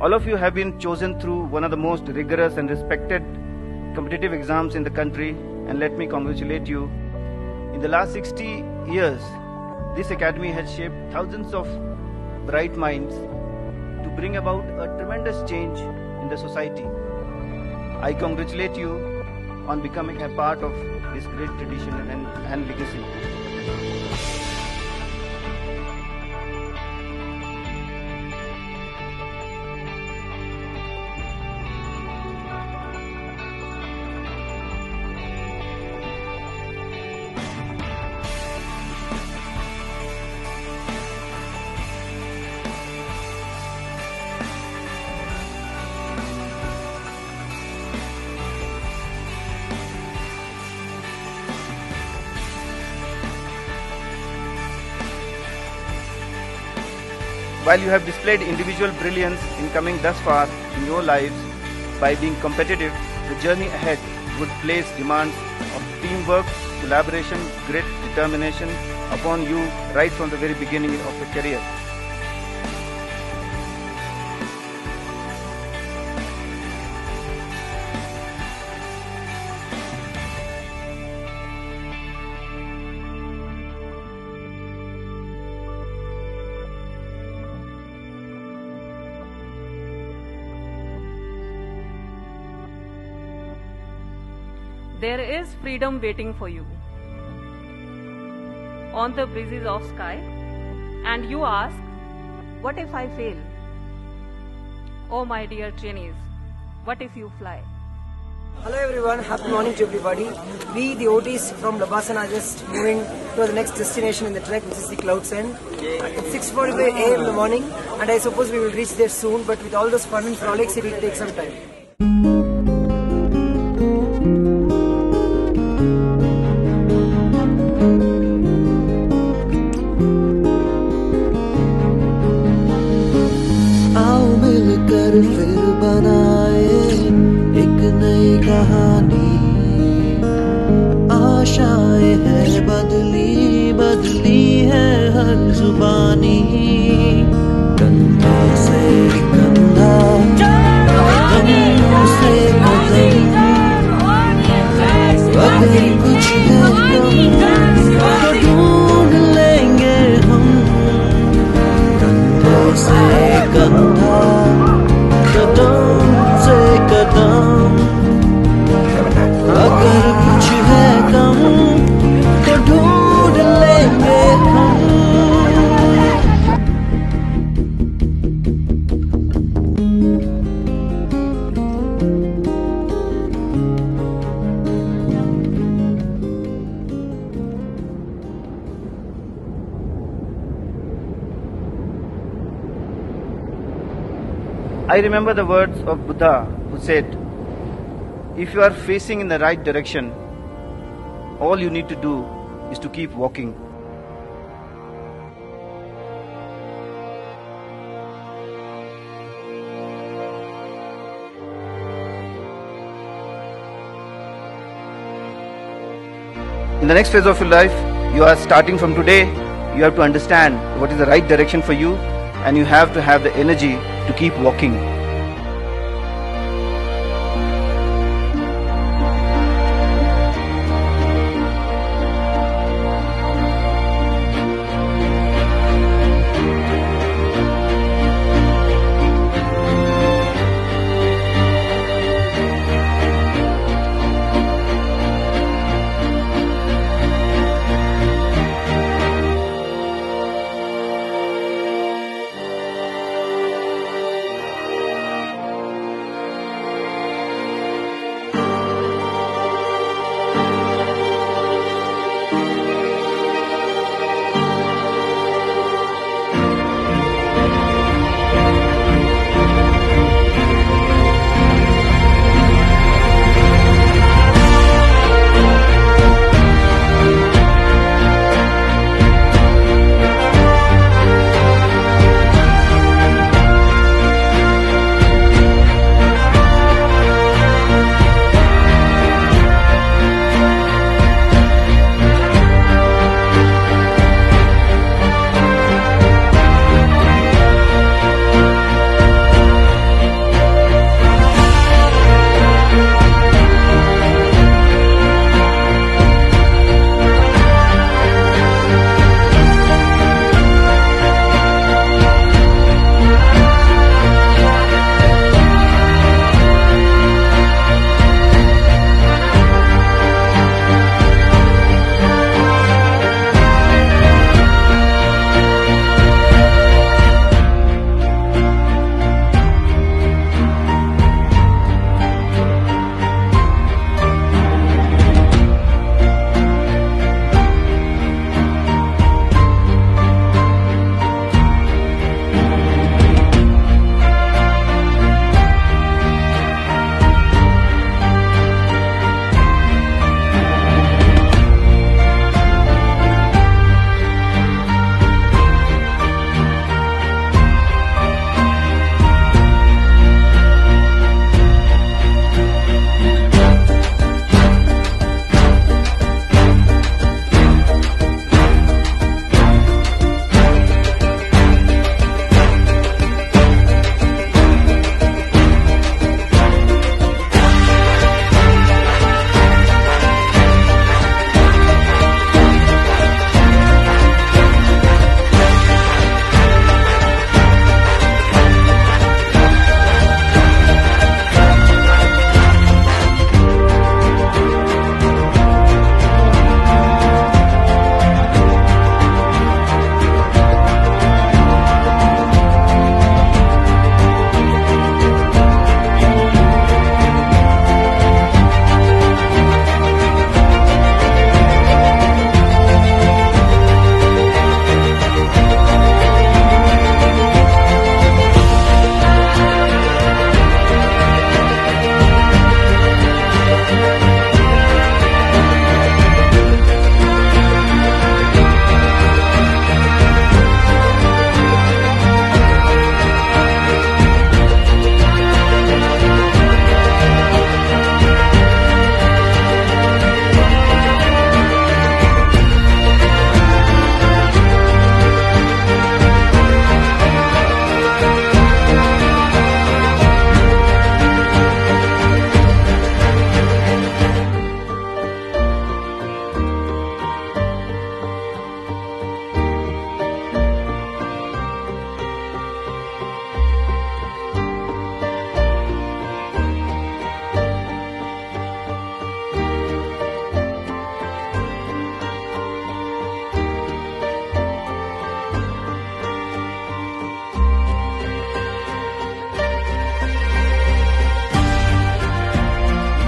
All of you have been chosen through one of the most rigorous and respected competitive exams in the country, and let me congratulate you. In the last 60 years, this academy has shaped thousands of bright minds to bring about a tremendous change in the society. I congratulate you on becoming a part of this great tradition and legacy. While you have displayed individual brilliance in coming thus far in your lives, by being competitive, the journey ahead would place demands of teamwork, collaboration, grit, determination upon you right from the very beginning of your career. There is freedom waiting for you on the breezes of sky, and you ask, what if I fail? Oh my dear trainees, what if you fly? Hello everyone, happy morning to everybody. We, the OTs from Labasana, are just moving to the next destination in the trek, which is the Clouds End. It's 6:45 a.m. in the morning, and I suppose we will reach there soon, but with all those fun and frolics, it will take some time. फिर बनाए एक नई कहानी, आशाएं हैं बदली बदली है हर जुबानी, कंधे से कंधा कदम से कदम, अगर कुछ है तो ढूंढ लेंगे हम, कंधे से कंधा कदम से कदम, अगर कुछ है कम तो ढूंढ लेंगे हम। I remember the words of Buddha, who said, if you are facing in the right direction, all you need to do is to keep walking. In the next phase of your life, you are starting from today, you have to understand what is the right direction for you, and you have to have the energy to keep walking.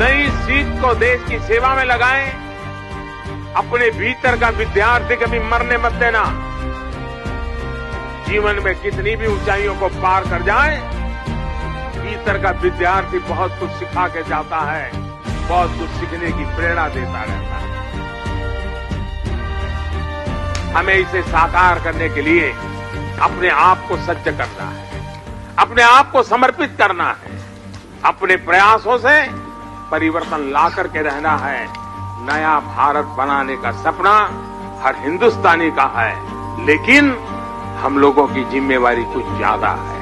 नई सीख को देश की सेवा में लगाएं। अपने भीतर का विद्यार्थी कभी मरने मत देना। जीवन में कितनी भी ऊंचाइयों को पार कर जाए, भीतर का विद्यार्थी बहुत कुछ सिखा के जाता है, बहुत कुछ सीखने की प्रेरणा देता रहता है। हमें इसे साकार करने के लिए अपने आप को सज्ज करना है, अपने आप को समर्पित करना है, अपने प्रयासों से परिवर्तन ला करके रहना है। नया भारत बनाने का सपना हर हिंदुस्तानी का है, लेकिन हम लोगों की जिम्मेवारी कुछ ज्यादा है।